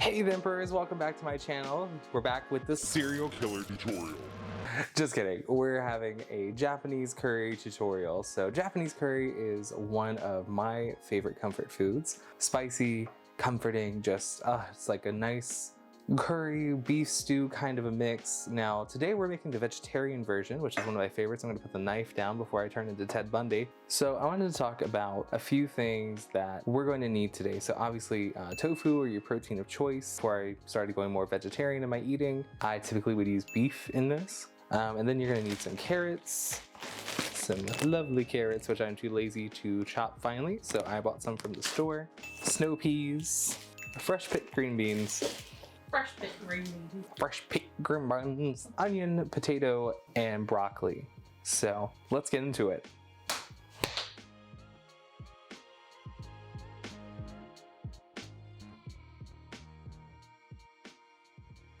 Hey Vampers, welcome back to my channel. We're back with the serial killer tutorial. Just kidding, we're having a Japanese curry tutorial. So Japanese curry is one of my favorite comfort foods. Spicy, comforting, just, it's like a nice curry beef stew kind of a mix. Now today we're making the vegetarian version, which is one of my favorites. I'm going to put the knife down before I turn into Ted Bundy. So I wanted to talk about a few things that we're going to need today. So obviously tofu or your protein of choice. Before I started going more vegetarian in my eating, I typically would use beef in this. And then you're going to need some carrots, some lovely carrots, which I'm too lazy to chop finely, so I bought some from the store. Snow peas, fresh picked green beans, Fresh picked green beans. fresh picked green beans, onion, potato, and broccoli. So let's get into it.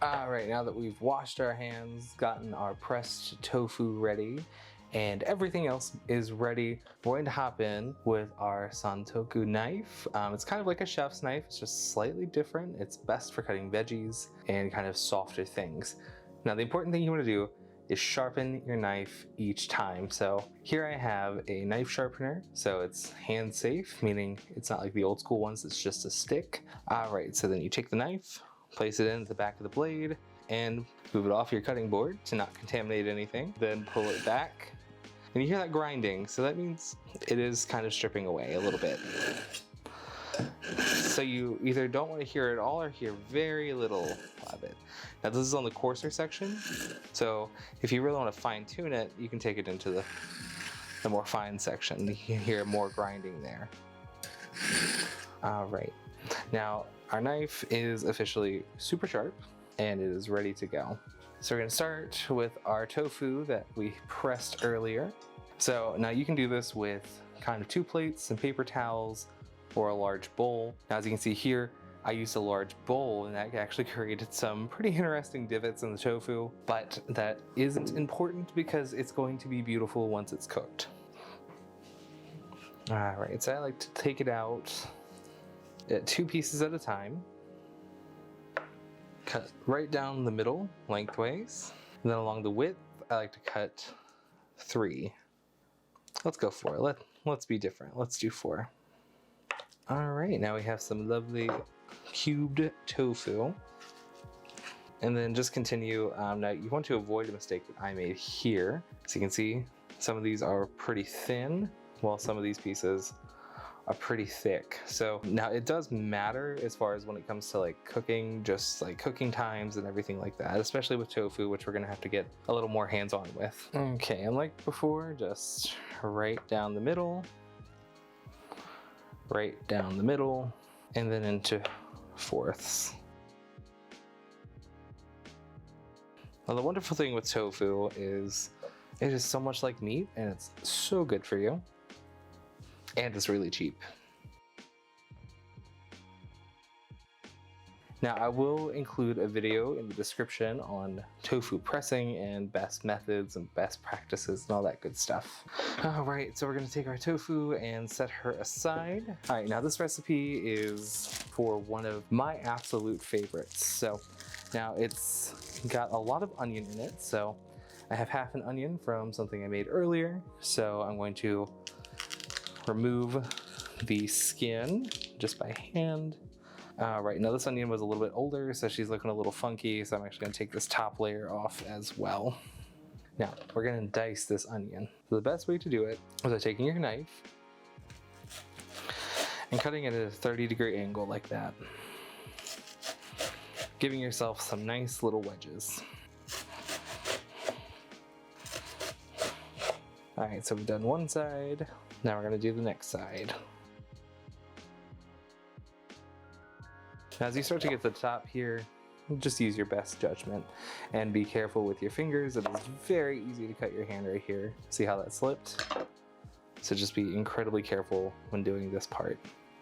Alright, now that we've washed our hands, gotten our pressed tofu ready, and everything else is ready, we're going to hop in with our santoku knife. It's kind of like a chef's knife, it's just slightly different. It's best for cutting veggies and kind of softer things. Now the important thing you want to do is sharpen your knife each time. So here I have a knife sharpener, so it's hand safe, meaning it's not like the old school ones, it's just a stick. Alright, so then you take the knife, place it in the back of the blade, and move it off your cutting board to not contaminate anything. Then pull it back, and you hear that grinding, so that means it is kind of stripping away a little bit. So you either don't want to hear it all or hear very little of it. Now this is on the coarser section, so if you really want to fine tune it, you can take it into the more fine section. You can hear more grinding there. All right, now our knife is officially super sharp and it is ready to go. So we're going to start with our tofu that we pressed earlier. So now you can do this with kind of 2 plates, some paper towels, or a large bowl. Now as you can see here, I used a large bowl and that actually created some pretty interesting divots in the tofu, but that isn't important because it's going to be beautiful once it's cooked. All right, so I like to take it out at 2 pieces at a time. Cut right down the middle lengthways, and then along the width I like to cut 3. Let's go 4. Let's be different. Let's do 4. All right, now we have some lovely cubed tofu, and then just continue. Now you want to avoid a mistake that I made here. So you can see some of these are pretty thin, while some of these pieces are pretty thick. So now it does matter as far as when it comes to like cooking, just like cooking times and everything like that, especially with tofu, which we're gonna have to get a little more hands-on with. Okay, and like before, just right down the middle, right down the middle, and then into 4ths. Now the wonderful thing with tofu is it is so much like meat and it's so good for you. And it's really cheap. Now I will include a video in the description on tofu pressing and best methods and best practices and all that good stuff. All right, so we're gonna take our tofu and set her aside. All right, now this recipe is for one of my absolute favorites. So now it's got a lot of onion in it. So I have half an onion from something I made earlier. So I'm going to remove the skin just by hand. Right, now this onion was a little bit older, so she's looking a little funky, so I'm actually gonna take this top layer off as well. Now, we're gonna dice this onion. So the best way to do it is by taking your knife and cutting it at a 30-degree angle like that, giving yourself some nice little wedges. All right, so we've done one side. Now we're gonna do the next side. Now, as you start to get to the top here, just use your best judgment and be careful with your fingers. It is very easy to cut your hand right here. See how that slipped? So just be incredibly careful when doing this part.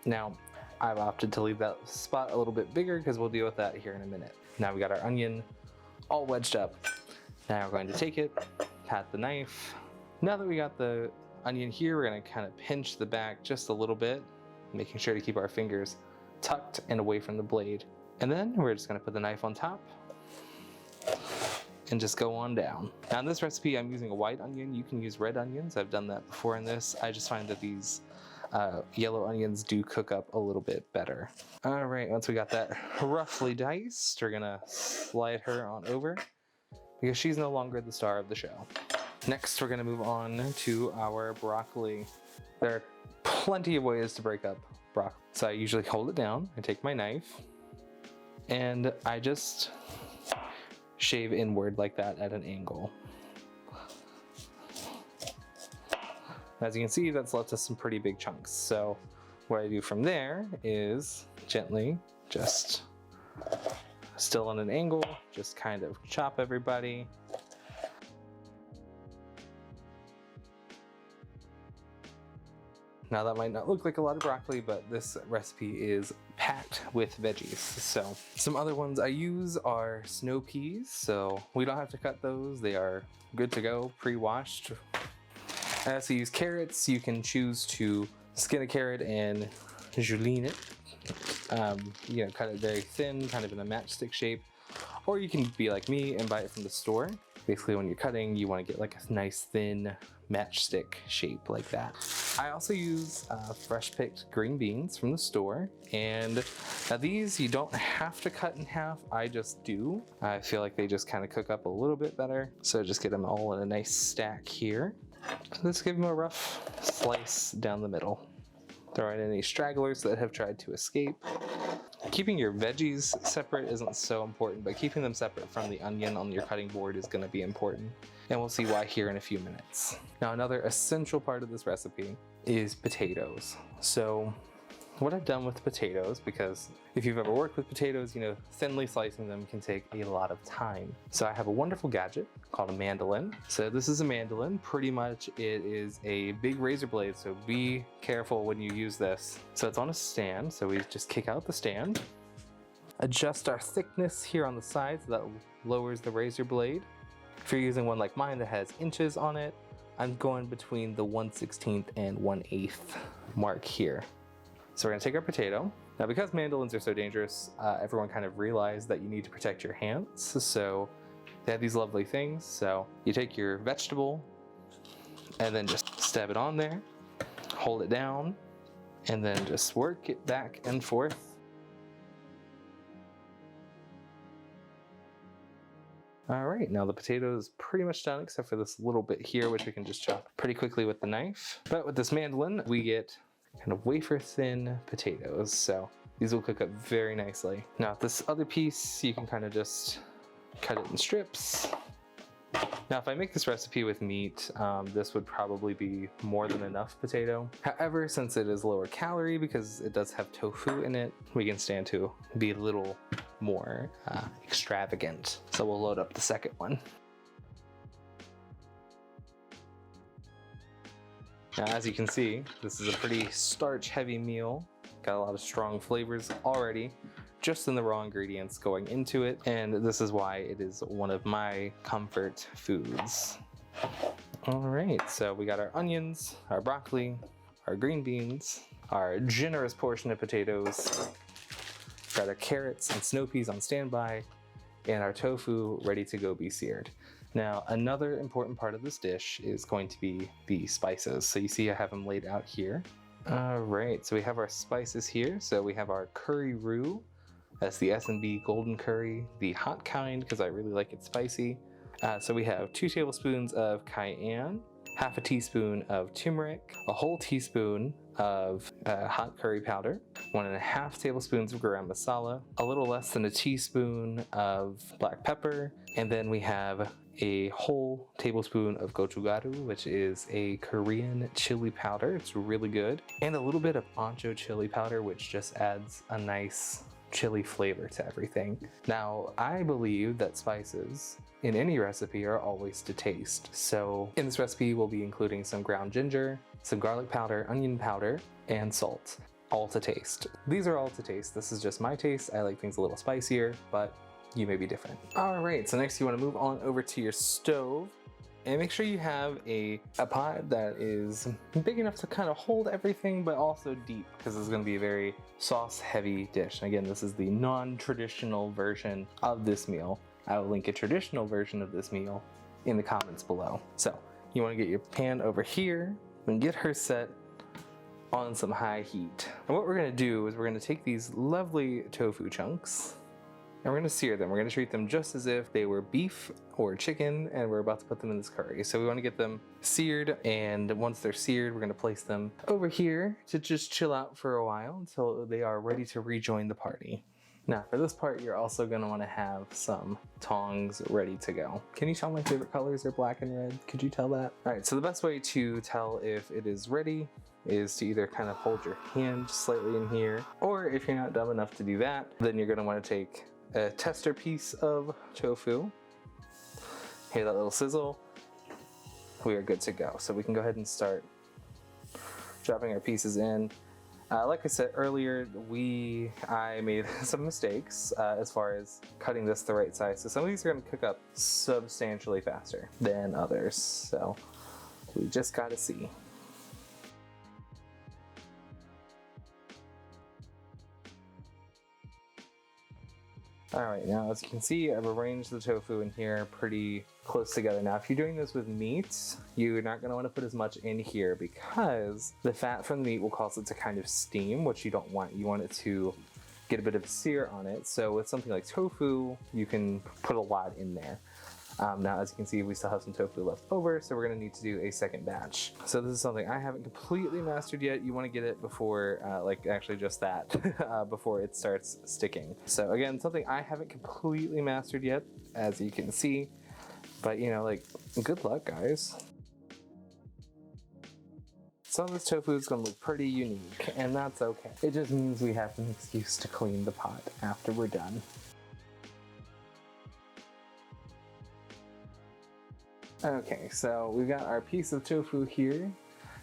Now, I've opted to leave that spot a little bit bigger because we'll deal with that here in a minute. Now we got our onion all wedged up. Now we're going to take it, pat the knife. Now that we got the onion here, we're gonna kind of pinch the back just a little bit, making sure to keep our fingers tucked and away from the blade. And then we're just gonna put the knife on top and just go on down. Now in this recipe, I'm using a white onion. You can use red onions. I've done that before in this. I just find that these yellow onions do cook up a little bit better. All right, once we got that roughly diced, we're gonna slide her on over because she's no longer the star of the show. Next, we're gonna move on to our broccoli. There are plenty of ways to break up broccoli. So I usually hold it down, I take my knife, and I just shave inward like that at an angle. As you can see, that's left us some pretty big chunks. So what I do from there is gently, just still on an angle, just kind of chop everybody. Now that might not look like a lot of broccoli, but this recipe is packed with veggies. So some other ones I use are snow peas. So we don't have to cut those. They are good to go, pre-washed. I also use carrots. You can choose to skin a carrot and julienne it. You know, cut it very thin, kind of in a matchstick shape. Or you can be like me and buy it from the store. Basically, when you're cutting, you want to get like a nice thin matchstick shape like that. I also use fresh picked green beans from the store, and now these you don't have to cut in half. I just do. I feel like they just kind of cook up a little bit better. So just get them all in a nice stack here. Let's give them a rough slice down the middle. Throw in any stragglers that have tried to escape. Keeping your veggies separate isn't so important, but keeping them separate from the onion on your cutting board is going to be important. And we'll see why here in a few minutes. Now, another essential part of this recipe is potatoes. So what I've done with potatoes, because if you've ever worked with potatoes, you know, thinly slicing them can take a lot of time. So I have a wonderful gadget called a mandolin. So this is a mandolin. Pretty much it is a big razor blade, so be careful when you use this. So it's on a stand, so we just kick out the stand, adjust our thickness here on the side so that lowers the razor blade. If you're using one like mine that has inches on it, I'm going between the 1/16 and 1/8 mark here. So we're gonna take our potato. Now, because mandolins are so dangerous, everyone kind of realized that you need to protect your hands. So they have these lovely things. So you take your vegetable and then just stab it on there, hold it down, and then just work it back and forth. All right, now the potato is pretty much done except for this little bit here, which we can just chop pretty quickly with the knife. But with this mandolin, we get kind of wafer thin potatoes, so these will cook up very nicely. Now this other piece, you can kind of just cut it in strips. Now if I make this recipe with meat, this would probably be more than enough potato. However, since it is lower calorie because it does have tofu in it, we can stand to be a little more extravagant. So we'll load up the second one. Now, as you can see, this is a pretty starch-heavy meal. Got a lot of strong flavors already, just in the raw ingredients going into it, and this is why it is one of my comfort foods. All right, so we got our onions, our broccoli, our green beans, our generous portion of potatoes, got our carrots and snow peas on standby, and our tofu ready to go be seared. Now, another important part of this dish is going to be the spices. So you see I have them laid out here. All right, so we have our spices here. So we have our Curry Roux. That's the S&B golden curry, the hot kind, because I really like it spicy. So we have 2 tablespoons of cayenne, half a teaspoon of turmeric, a whole teaspoon of hot curry powder, 1.5 tablespoons of Garam Masala, a little less than a teaspoon of black pepper, and then we have a whole tablespoon of Gochugaru, which is a Korean chili powder. It's really good. And a little bit of ancho chili powder, which just adds a nice chili flavor to everything. Now, I believe that spices in any recipe are always to taste. So in this recipe, we'll be including some ground ginger, some garlic powder, onion powder, and salt, all to taste. These are all to taste. This is just my taste. I like things a little spicier, but you may be different. All right, so next you want to move on over to your stove. And make sure you have a pot that is big enough to kind of hold everything, but also deep, because it's going to be a very sauce-heavy dish. And again, this is the non-traditional version of this meal. I will link a traditional version of this meal in the comments below. So you want to get your pan over here and get her set on some high heat. And what we're going to do is we're going to take these lovely tofu chunks and we're going to sear them. We're going to treat them just as if they were beef or chicken, and we're about to put them in this curry. So we want to get them seared, and once they're seared, we're going to place them over here to just chill out for a while until they are ready to rejoin the party. Now for this part, you're also going to want to have some tongs ready to go. Can you tell my favorite colors are black and red? Could you tell that? All right, so the best way to tell if it is ready is to either kind of hold your hand slightly in here, or if you're not dumb enough to do that, then you're going to want to take a tester piece of tofu. Hear that little sizzle? We are good to go. So we can go ahead and start dropping our pieces in. Like I said earlier, I made some mistakes as far as cutting this the right size. So some of these are going to cook up substantially faster than others. So we just got to see. Alright, now as you can see, I've arranged the tofu in here pretty close together. Now if you're doing this with meat, you're not going to want to put as much in here because the fat from the meat will cause it to kind of steam, which you don't want. You want it to get a bit of sear on it. So with something like tofu, you can put a lot in there. Now as you can see, we still have some tofu left over, so we're going to need to do a second batch. So this is something I haven't completely mastered yet. You want to get it before, like actually just that, before it starts sticking. So again, something I haven't completely mastered yet, as you can see, but you know, like, good luck guys. Some of this tofu is going to look pretty unique, and that's okay. It just means we have an excuse to clean the pot after we're done. Okay, so we've got our piece of tofu here.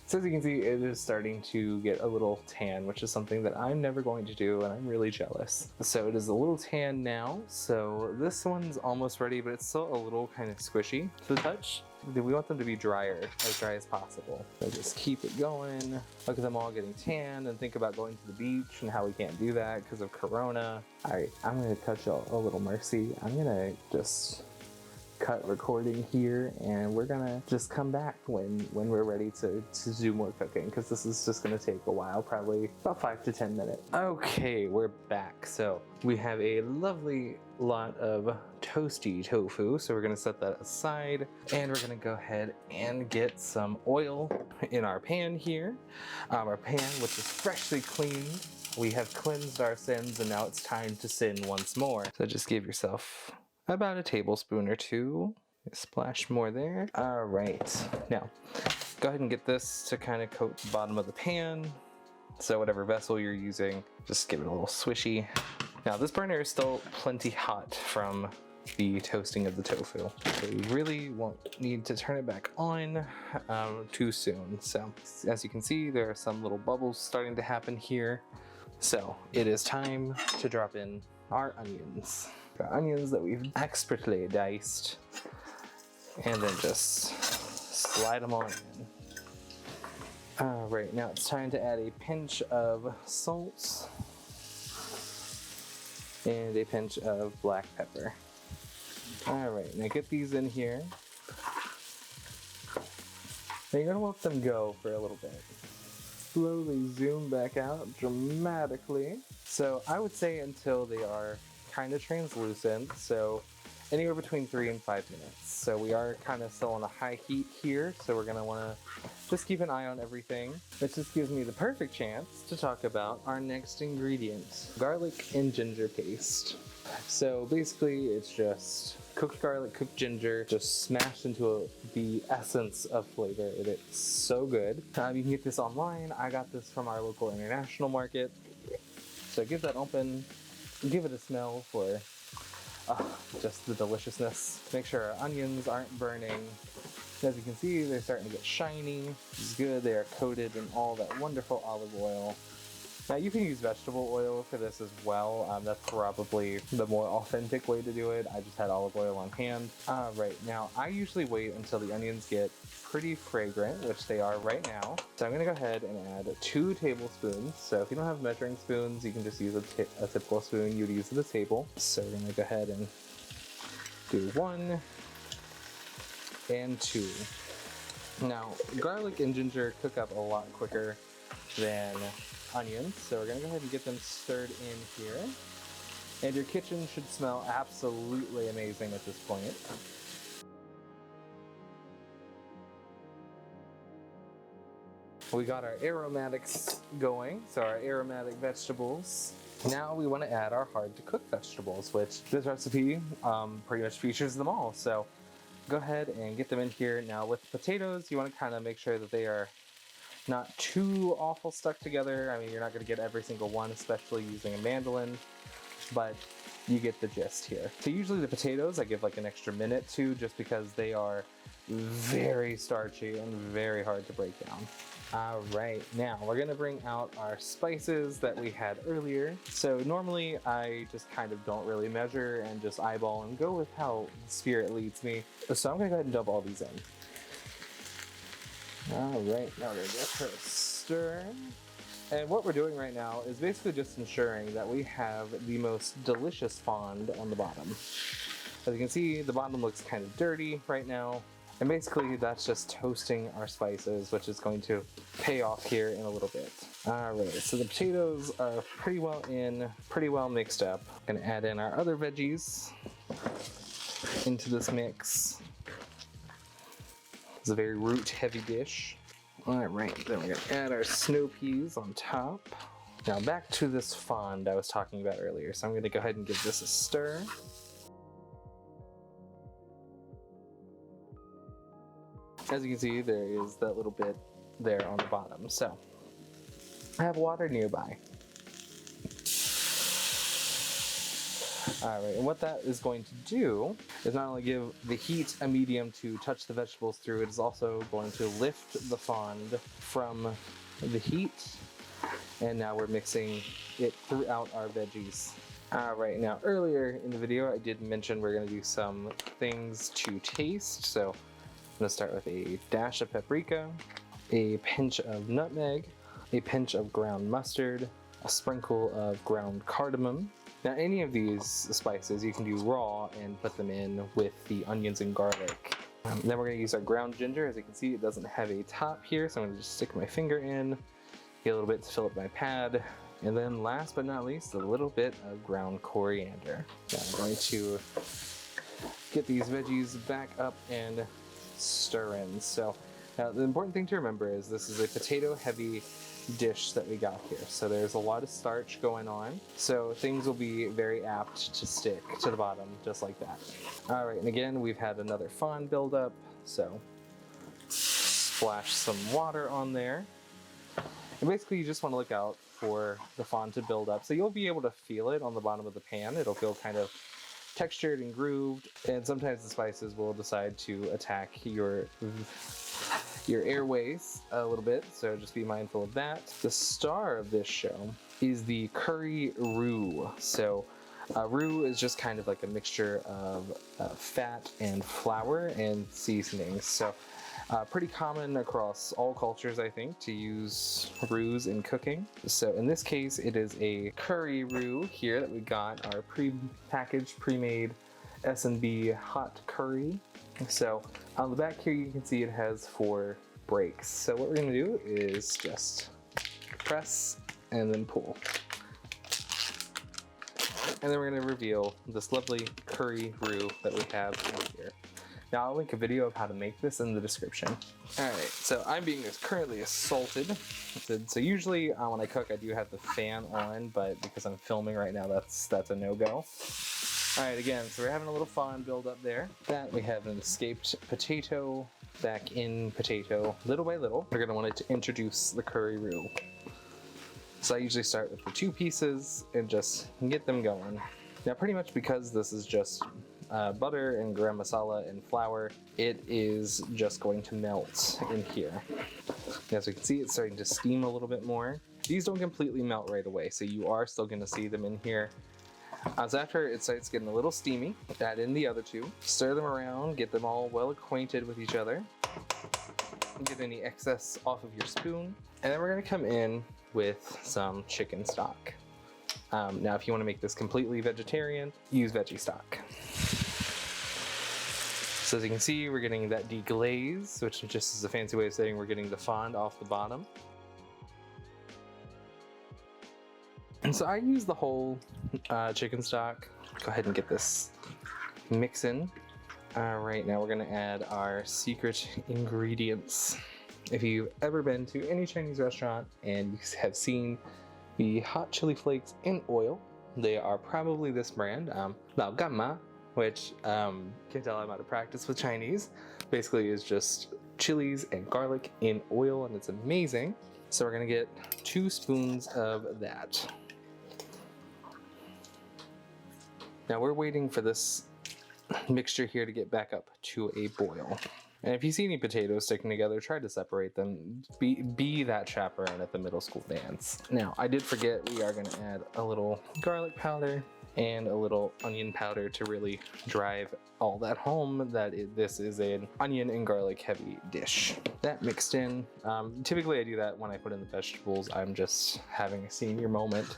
So as you can see, it is starting to get a little tan, which is something that I'm never going to do, and I'm really jealous. So it is a little tan now, so this one's almost ready, but it's still a little kind of squishy to the touch. We want them to be drier, as dry as possible. So just keep it going. Look at them all getting tan, and think about going to the beach and how we can't do that because of Corona. All right, I'm gonna cut y'all a little mercy. I'm gonna just cut recording here, and we're gonna just come back when we're ready to do more cooking, because this is just gonna take a while, probably about 5 to 10 minutes. Okay, we're back. So we have a lovely lot of toasty tofu, so we're gonna set that aside, and we're gonna go ahead and get some oil in our pan here. Our pan, which is freshly cleaned. We have cleansed our sins, and now it's time to sin once more. So just give yourself about a tablespoon or two. Splash more there. All right, now go ahead and get this to kind of coat the bottom of the pan. So whatever vessel you're using, just give it a little swishy. Now this burner is still plenty hot from the toasting of the tofu, so you really won't need to turn it back on too soon. So as you can see, there are some little bubbles starting to happen here. So it is time to drop in our onions. Got onions that we've expertly diced, and then just slide them on in. All right, now it's time to add a pinch of salt and a pinch of black pepper. All right, now get these in here. Now you're gonna let them go for a little bit. Slowly zoom back out dramatically. So I would say until they are kind of translucent, so anywhere between 3 and 5 minutes. So we are kind of still on a high heat here, so we're gonna wanna just keep an eye on everything. This just gives me the perfect chance to talk about our next ingredient, garlic and ginger paste. So basically it's just cooked garlic, cooked ginger, just smashed into the essence of flavor. It is so good. You can get this online. I got this from our local international market. So give that open, give it a smell for just the deliciousness. Make sure our onions aren't burning. As you can see, they're starting to get shiny. This is good. They are coated in all that wonderful olive oil. Now you can use vegetable oil for this as well. That's probably the more authentic way to do it. I just had olive oil on hand. Right, now I usually wait until the onions get pretty fragrant, which they are right now. So I'm gonna go ahead and add 2 tablespoons. So if you don't have measuring spoons, you can just use a typical spoon you'd use at the table. So we're gonna go ahead and do 1 and 2. Now, garlic and ginger cook up a lot quicker than onions, so we're gonna go ahead and get them stirred in here. And your kitchen should smell absolutely amazing at this point. We got our aromatics going, so our aromatic vegetables. Now we want to add our hard to cook vegetables, which this recipe pretty much features them all. So go ahead and get them in here. Now with potatoes, you want to kind of make sure that they are not too awful stuck together. I mean, you're not going to get every single one, especially using a mandolin, but you get the gist here. So usually the potatoes I give like an extra minute to, just because they are very starchy and very hard to break down. All right, now we're gonna bring out our spices that we had earlier. So normally I just kind of don't really measure and just eyeball and go with how the spirit leads me. So I'm gonna go ahead and dump all these in. All right, now we're gonna give her a stir. And what we're doing right now is basically just ensuring that we have the most delicious fond on the bottom. As you can see, the bottom looks kind of dirty right now. And basically that's just toasting our spices, which is going to pay off here in a little bit. All right, so the potatoes are pretty well mixed up. Gonna add in our other veggies into this mix. It's a very root heavy dish. All right, then we're gonna add our snow peas on top. Now back to this fond I was talking about earlier. So I'm gonna go ahead and give this a stir. As you can see, there is that little bit there on the bottom. So I have water nearby. All right, and what that is going to do is not only give the heat a medium to touch the vegetables through, it is also going to lift the fond from the heat. And now we're mixing it throughout our veggies. All right, now earlier in the video, I did mention we're gonna do some things to taste. So I'm gonna start with a dash of paprika, a pinch of nutmeg, a pinch of ground mustard, a sprinkle of ground cardamom. Now any of these spices you can do raw and put them in with the onions and garlic. Then we're gonna use our ground ginger. As you can see, it doesn't have a top here, so I'm gonna just stick my finger in, get a little bit to fill up my pad. And then last but not least, a little bit of ground coriander. Now I'm going to get these veggies back up and stir in. So now the important thing to remember is this is a potato heavy dish that we got here. So there's a lot of starch going on. So things will be very apt to stick to the bottom just like that. All right, and again, we've had another fond build up. So splash some water on there. And basically you just want to look out for the fond to build up. So you'll be able to feel it on the bottom of the pan. It'll feel kind of textured and grooved, and sometimes the spices will decide to attack your airways a little bit, so just be mindful of that. The star of this show is the Curry Roux. So roux is just kind of like a mixture of fat and flour and seasonings. So pretty common across all cultures, I think, to use roux in cooking. So in this case, it is a curry roux here that we got, our pre-packaged, pre-made S&B hot curry. So on the back here, you can see it has 4 breaks. So what we're gonna do is just press and then pull. And then we're gonna reveal this lovely curry roux that we have in here. Now I'll link a video of how to make this in the description. All right, so I'm being currently assaulted. So usually when I cook, I do have the fan on, but because I'm filming right now, that's a no-go. All right, again, so we're having a little fun build up there. That we have an escaped potato back in potato. Little by little, we're gonna want to introduce the curry roux. So I usually start with the 2 pieces and just get them going. Now pretty much because this is just butter and garam masala and flour, it is just going to melt in here. As we can see, it's starting to steam a little bit more. these don't completely melt right away, so you are still going to see them in here. So after it starts getting a little steamy, add in the other two, stir them around, get them all well acquainted with each other, get any excess off of your spoon, and then we're going to come in with some chicken stock. Now if you want to make this completely vegetarian, use veggie stock. So as you can see, we're getting that deglaze, which just is a fancy way of saying we're getting the fond off the bottom. And so I use the whole chicken stock. Go ahead and get this mix in. All right, now we're gonna add our secret ingredients. If you've ever been to any Chinese restaurant and you have seen the hot chili flakes in oil, they are probably this brand, Lao Gan Ma, which can tell I'm out of practice with Chinese. Basically is just chilies and garlic in oil, and it's amazing. So we're gonna get 2 spoons of that. Now we're waiting for this mixture here to get back up to a boil. And if you see any potatoes sticking together, try to separate them. Be that chaperone at the middle school dance. Now, I did forget we are gonna add a little garlic powder and a little onion powder to really drive all that home that this is an onion and garlic heavy dish. That mixed in. Typically I do that when I put in the vegetables. I'm just having a senior moment.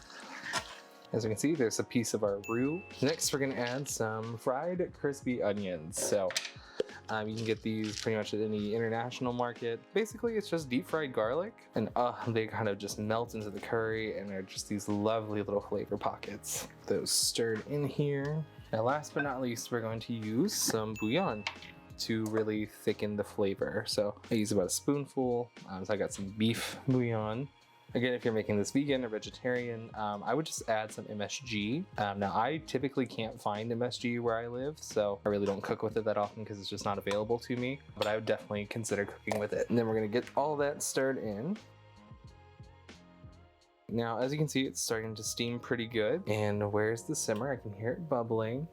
As you can see, there's a piece of our roux. Next, we're gonna add some fried crispy onions. So you can get these pretty much at any international market. Basically, it's just deep fried garlic, and they kind of just melt into the curry, and they're just these lovely little flavor pockets. Those stirred in here. Now, last but not least, we're going to use some bouillon to really thicken the flavor. So I use about a spoonful. So I got some beef bouillon. Again, if you're making this vegan or vegetarian, I would just add some MSG. Now, I typically can't find MSG where I live, so I really don't cook with it that often because it's just not available to me, but I would definitely consider cooking with it. And then we're gonna get all that stirred in. Now, as you can see, it's starting to steam pretty good. And where's the simmer? I can hear it bubbling.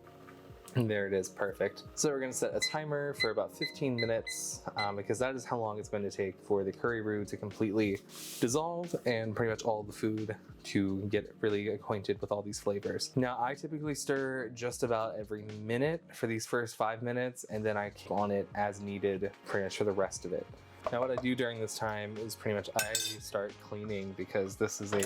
And there it is, perfect. So we're gonna set a timer for about 15 minutes because that is how long it's going to take for the curry roux to completely dissolve and pretty much all the food to get really acquainted with all these flavors. Now, I typically stir just about every minute for these first 5 minutes, and then I keep on it as needed pretty much for the rest of it. Now what I do during this time is pretty much I start cleaning because this is a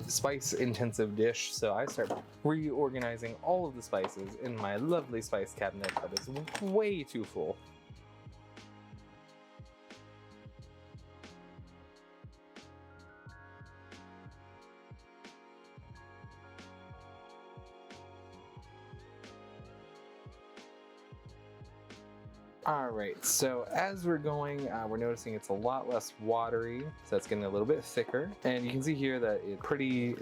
spice intensive dish, so I start reorganizing all of the spices in my lovely spice cabinet that is way too full. All right, so as we're going, we're noticing it's a lot less watery, so it's getting a little bit thicker. And you can see here that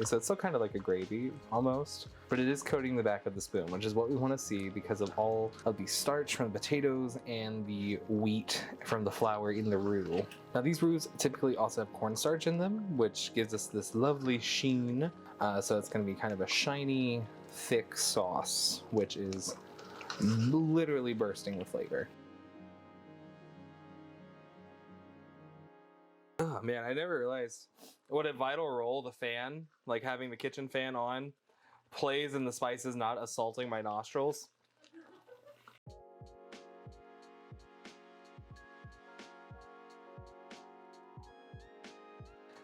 so it's still kind of like a gravy almost, but it is coating the back of the spoon, which is what we want to see because of all of the starch from the potatoes and the wheat from the flour in the roux. Now these roux typically also have cornstarch in them, which gives us this lovely sheen. So it's going to be kind of a shiny, thick sauce, which is literally bursting with flavor. Oh man, I never realized what a vital role the fan, like having the kitchen fan on, plays in the spices not assaulting my nostrils.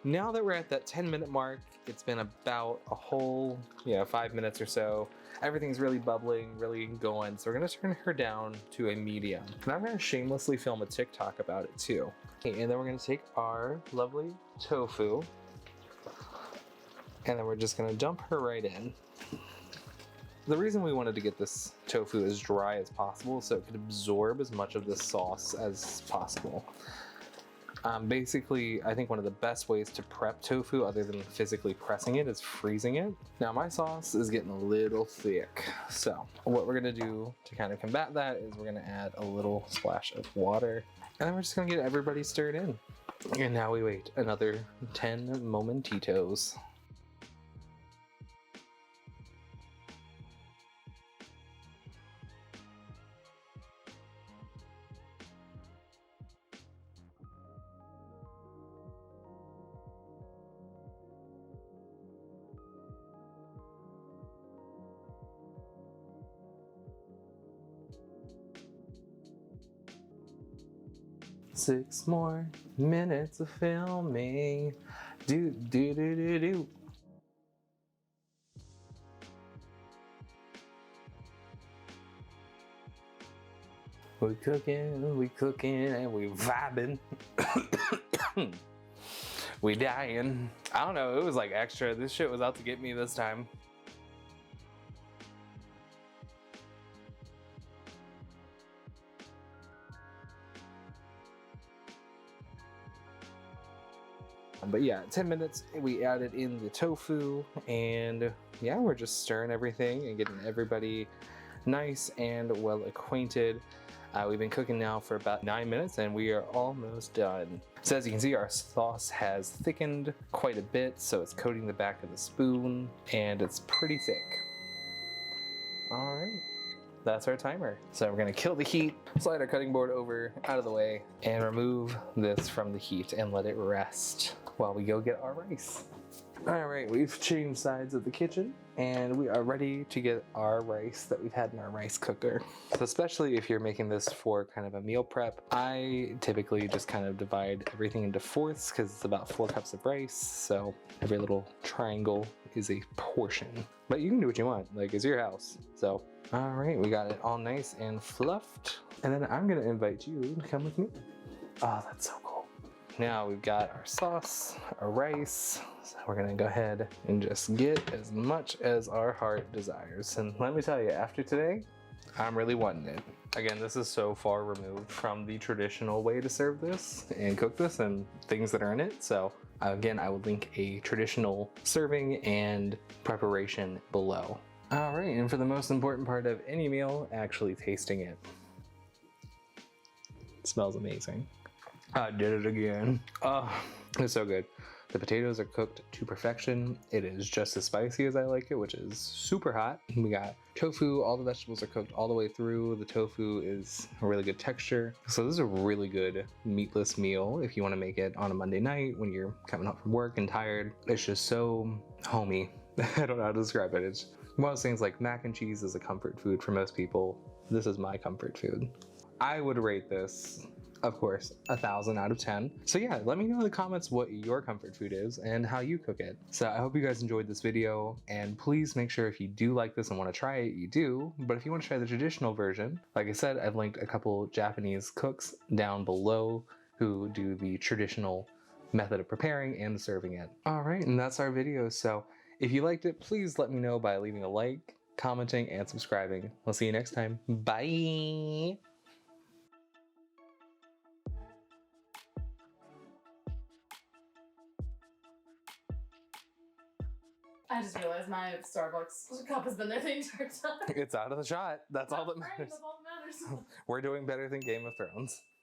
Now that we're at that 10-minute mark, it's been about a whole 5 minutes or so. Everything's really bubbling, really going, so we're gonna turn her down to a medium. And I'm gonna shamelessly film a TikTok about it too. Okay, and then we're gonna take our lovely tofu, and then we're just gonna dump her right in. The reason we wanted to get this tofu as dry as possible so it could absorb as much of this sauce as possible. Basically, I think one of the best ways to prep tofu other than physically pressing it is freezing it. Now my sauce is getting a little thick, so what we're gonna do to kind of combat that is we're gonna add a little splash of water, and then we're just gonna get everybody stirred in. And now we wait another 10 momentitos. 6 more minutes of filming. Do, do, do, do, do. We cooking, and we vibing. We dying. I don't know, it was like extra. This shit was out to get me this time. But yeah, 10 minutes, we added in the tofu, and yeah, we're just stirring everything and getting everybody nice and well acquainted. We've been cooking now for about 9 minutes and we are almost done. So as you can see, our sauce has thickened quite a bit, so it's coating the back of the spoon and it's pretty thick. All right, that's our timer. So we're gonna kill the heat, slide our cutting board over out of the way, and remove this from the heat and let it rest while we go get our rice. All right, we've changed sides of the kitchen and we are ready to get our rice that we've had in our rice cooker. So especially if you're making this for kind of a meal prep, I typically just kind of divide everything into fourths because it's about 4 cups of rice. So every little triangle is a portion, but you can do what you want, like it's your house. So, all right, we got it all nice and fluffed. And then I'm gonna invite you to come with me. Oh, that's so cool. Now we've got our sauce, our rice, so we're gonna go ahead and just get as much as our heart desires. And let me tell you, after today, I'm really wanting it. Again, this is so far removed from the traditional way to serve this and cook this and things that are in it. So again, I will link a traditional serving and preparation below. All right, and for the most important part of any meal, actually tasting it. It smells amazing. I did it again. Oh, it's so good. The potatoes are cooked to perfection. It is just as spicy as I like it, which is super hot. We got tofu, all the vegetables are cooked all the way through. The tofu is a really good texture. So this is a really good meatless meal if you want to make it on a Monday night when you're coming home from work and tired. It's just so homey. I don't know how to describe it. It's one of those things like mac and cheese is a comfort food for most people. This is my comfort food. I would rate this, of course, 1,000 out of 10. So yeah, let me know in the comments what your comfort food is and how you cook it. So I hope you guys enjoyed this video, and please make sure if you do like this and want to try it, you do. But if you want to try the traditional version, like I said, I've linked a couple Japanese cooks down below who do the traditional method of preparing and serving it. All right, and that's our video. So if you liked it, please let me know by leaving a like, commenting, and subscribing. I'll see you next time. Bye. I just realized my Starbucks cup has been there the entire time. It's out of the shot. That's all that matters. That's all that matters. We're doing better than Game of Thrones.